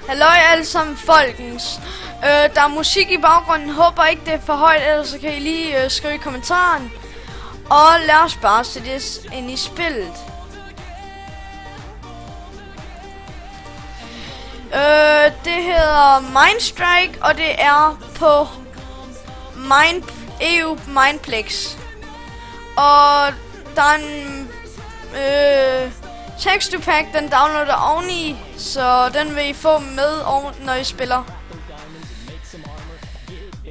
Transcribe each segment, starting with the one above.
Halløj alle sammen folkens. Der er musik i baggrunden. Håber ikke det er for højt, ellers så kan I lige skrive i kommentaren. Og lad os bare sætte det ind i spillet. Det hedder Mindstrike, og det er på EU Mindplex. Og der er en texture pack, den downloader oveni, så den vil I få med, når I spiller.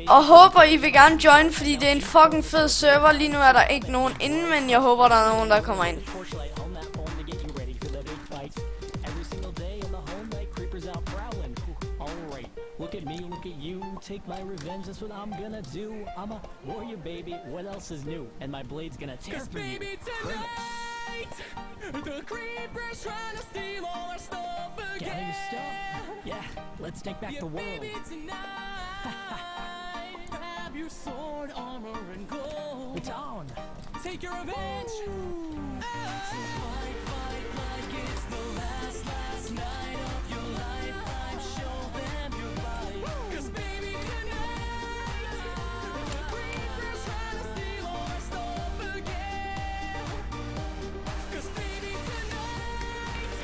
Og håber I vil gerne join, fordi det er en fucking fed server. Lige nu er der ikke nogen inde, men jeg håber der er nogen der kommer ind. Look at me, look at you, take my revenge, that's what I'm gonna do. I'm a warrior, baby, what else is new? And my blade's gonna tear through you. Baby, tonight, the creeper's trying to steal all our stuff again. Gather your stuff? Yeah, let's take back the world. Baby, tonight, grab your sword, armor, and gold. It's on. Take your revenge. Fight, fight like it's the last night of your lifetime. Show them your light. 'Cause baby, tonight, the creeper's trying to steal all our stuff again. 'Cause baby, tonight,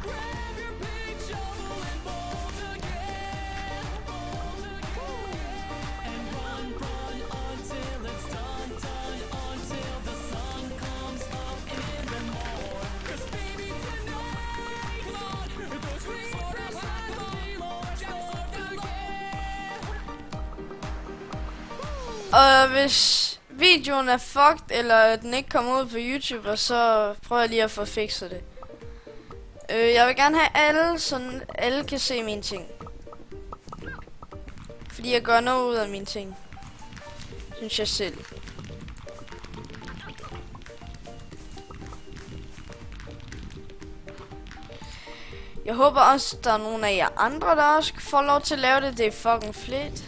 grab your big shovel and bolt again. And run until it's done, until the sun comes up in the morning. 'Cause baby, tonight, the creeper's trying to steal all our stuff again. Og hvis videoen er fucked, eller den ikke kommer ud på YouTube, og så prøver jeg lige at få fikset det. Jeg vil gerne have alle, så alle kan se mine ting. Fordi jeg gør noget ud af mine ting. Synes jeg selv. Jeg håber også, der er nogle af jer andre, der også får lov til at lave det. Det er fucking fedt.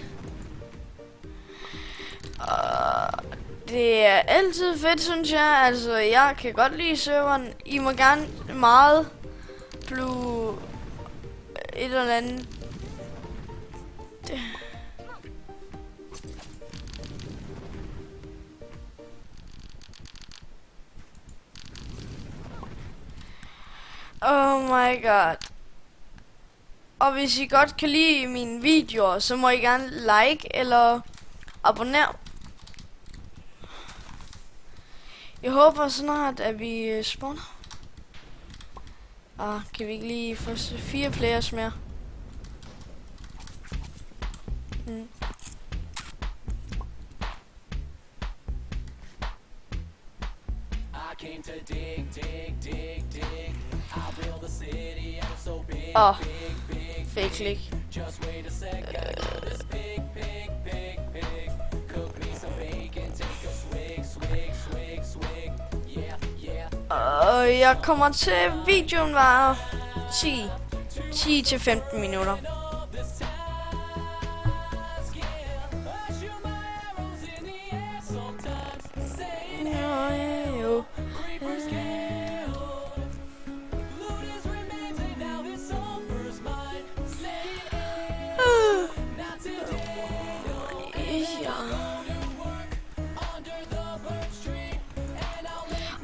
Det er altid fedt, synes jeg. Altså, jeg kan godt lide serveren. I må gerne meget blive et eller andet. Oh my god. Og hvis I godt kan lide mine videoer, så må I gerne like eller abonnere. Jeg håber snart, at vi spawner. Kan vi ikke lige få 4 players mere? I came to dig, dig, dig, dig. I'll build a city and it's so big, big, big, Fake click. Just wait a sec, gotta go this pig, pig, pig, pig. Cook me some bacon, take a swig, swig, swig, swig. Yeah, yeah. Og jeg kommer til videoen var 10 til 15 minutter.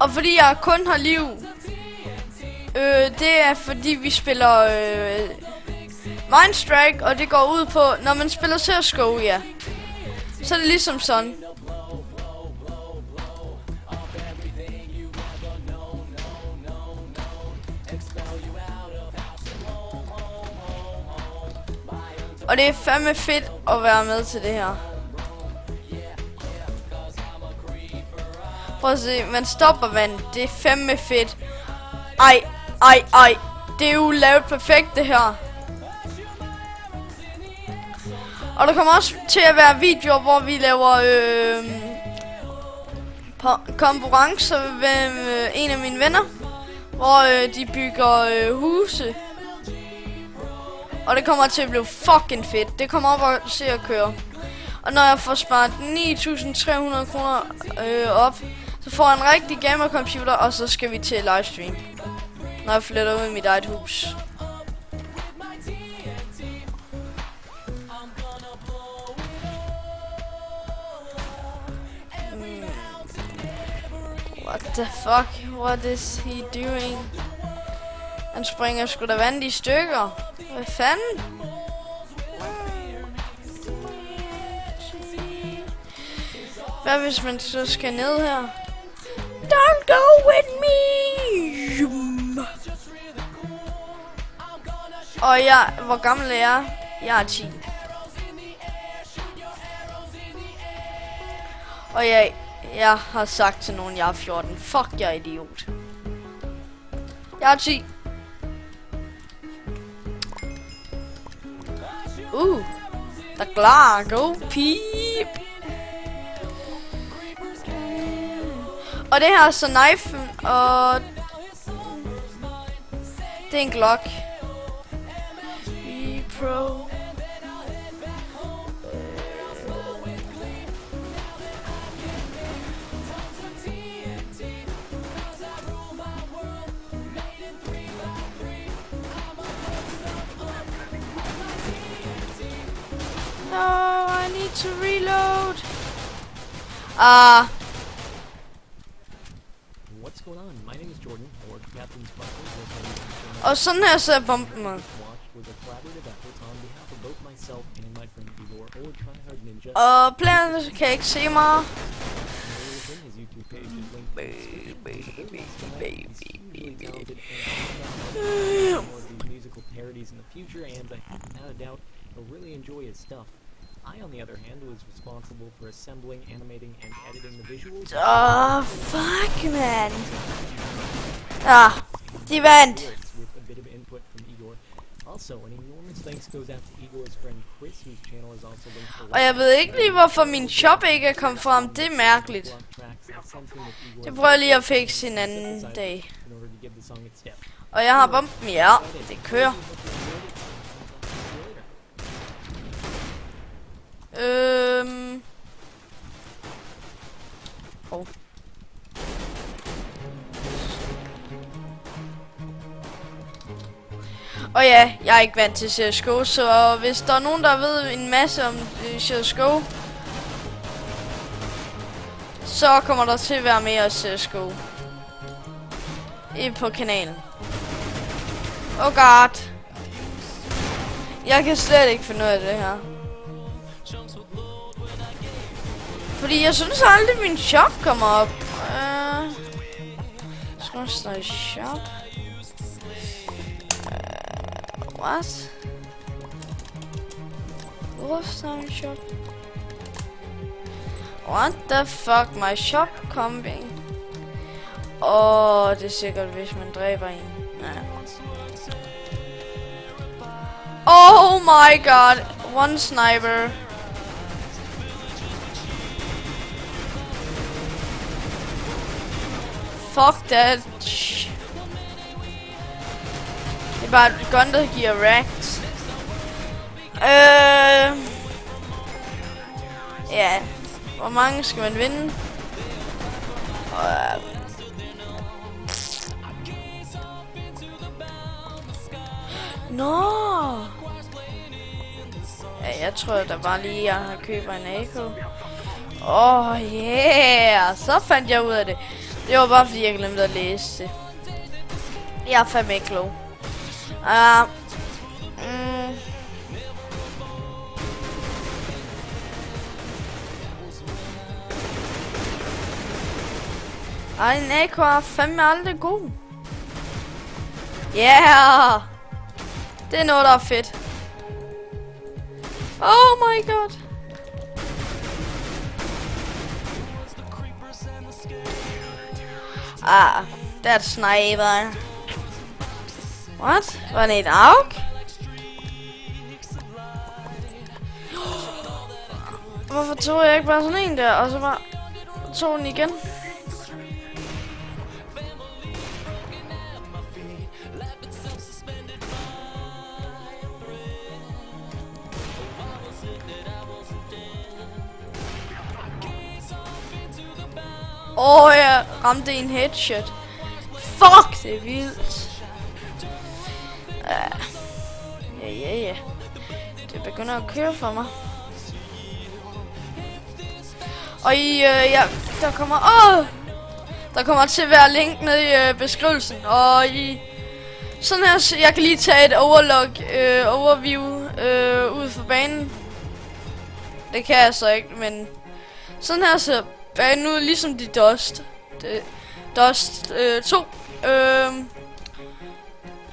Og fordi jeg kun har liv, det er fordi vi spiller Mindstrike, og det går ud på, når man spiller CSGO, ja. Så er det ligesom sådan. Og det er fandme fedt at være med til det her. Prøv at se, man stopper vand. Det er fandme fedt. Ej. Det er jo lavet perfekt, det her. Og der kommer også til at være videoer, hvor vi laver konkurrencer med en af mine venner. Hvor de bygger huse. Og det kommer til at blive fucking fedt. Det kommer op og se at køre. Og når jeg får sparet 9.300 kroner op, så får jeg en rigtig gamercomputer, og så skal vi til livestream. Når jeg flytter ud i mit eget hus. the fuck? What is he doing? Han springer sgu da vandet i stykker. Hvad fanden? Hvad hvis man så skal ned her? Don't go with me! Og hvor gammel er jeg? Jeg er 10. Og jeg har sagt til nogen, jeg er 14. Fuck, jeg er idiot. Jeg er 10. Der er klar. Go, pip. Og det her er så knifen, og det er en Glock. Be pro. No, I need to reload. What's going on? My name is Jordan, or Captain Sparkle. Og sådan her ser bomben ud. Watch was a collaborative effort on behalf of both myself and my friend Igor, old tryhard ninja. Og playerne kan ikke se mig. His YouTube page is linked to these musical parodies in the future, and without a doubt, you'll really enjoy his stuff. I, on the other hand, was responsible for assembling, animating, and editing the visuals. Fuck, man. De vandt. With a bit of input from Igor. Also, an enormous thanks goes out to Igor's friend Chris, whose channel is also linked below. Og jeg ved ikke lige, hvorfor min shop ikke er kommet frem. Det er mærkeligt. Det prøver jeg lige at fikse en anden dag. Og jeg har bomben, ja. Det kører. Og ja, jeg er ikke vant til CSGO, så hvis der er nogen, der ved en masse om CSGO, så kommer der til at være mere CSGO på kanalen. Oh god. Jeg kan slet ikke finde ud af det her. Fordi jeg synes aldrig, min shop kommer op. Skal shop? What? Wolfstone shop? What the fuck? My shop coming? Det er sikkert, hvis man dræber en. Oh my god! One sniper. Fuck that. Det er bare et gun, der giver racks. Ja. Hvor mange skal man vinde? Nå. Ja, jeg tror, der var lige, jeg har købt en AK. Yeah. Så fandt jeg ud af det. Det var bare fordi, jeg glemte at læse det. Jeg er fandme ikke klog. En AK er fandme aldrig god. Yeah! Det er noget, der er fedt. Oh my god. That sniper. What? Var det et AUG? Hvorfor tog jeg ikke bare sådan en der, og så bare tog den igen? Jeg ramte en headshot. Fuck, det er vildt. Ja. Det begynder at køre for mig. Og der kommer... Der kommer til at være link nede i beskrivelsen, og i sådan her, så jeg kan lige tage et overview ud for banen. Det kan jeg så ikke, men sådan her ser banen ud ligesom de Dust. Dust 2.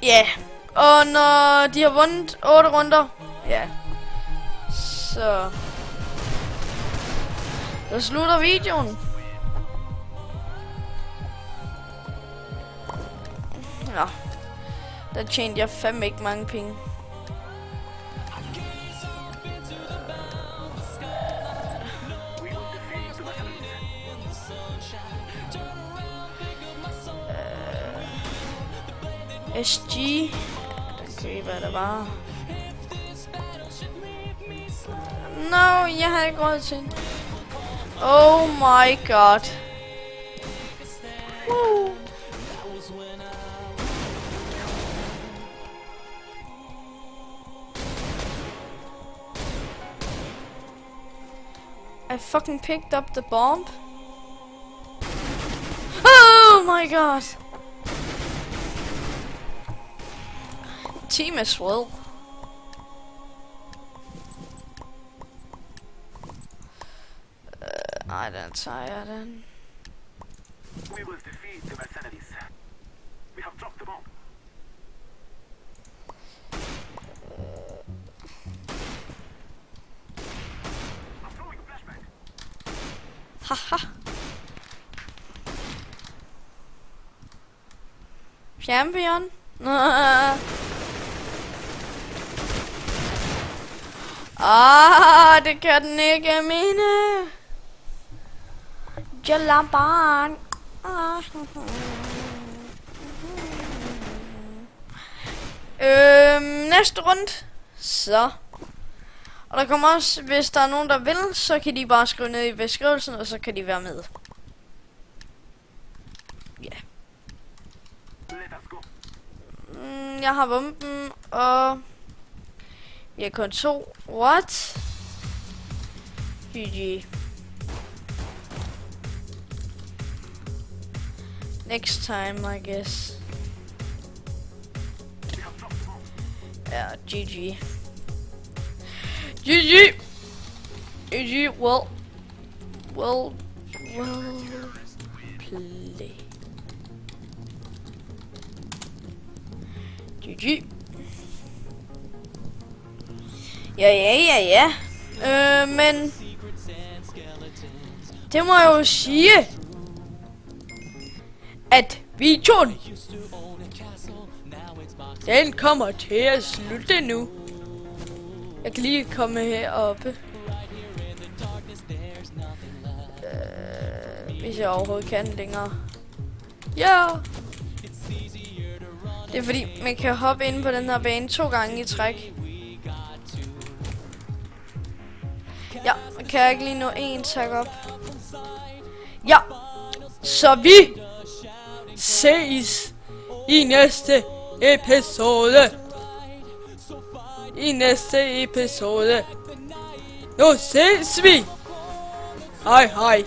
Ja, og når de har vundet 8 runder, ja, så slutter videoen. Nå, der tjente jeg fandme ikke mange penge. SG, der køber der bare. No, jeg har ikke råd til. Oh my god. Woo. I fucking picked up the bomb. Oh my god. Team as well. I don't tired and We will defeat the mercenaries. We have dropped the bomb. I'm throwing a flashbang. haha. Champion. Det kan den ikke mine. Jalaban. Næste runde. Så. Og der kommer også, hvis der er nogen der vil, så kan de bare skrive ned i beskrivelsen, og så kan de være med. Ja. Let us go. Jeg har bomben, og vi har kun 2. What? GG. Next time, I guess. We have dropped the bomb. Yeah, GG. GG! GG, well play. GG. Ja. Men det må jeg jo sige, at videoen, den kommer til at slutte nu. Jeg kan lige komme heroppe. Hvis jeg overhovedet kan længere. Ja! Det er fordi, man kan hoppe ind på den her bane 2 gange i træk. Ja, kan jeg ikke lige nå 1 tag op? Ja! Så vi ses i næste episode. Nu ses vi. Hej hej.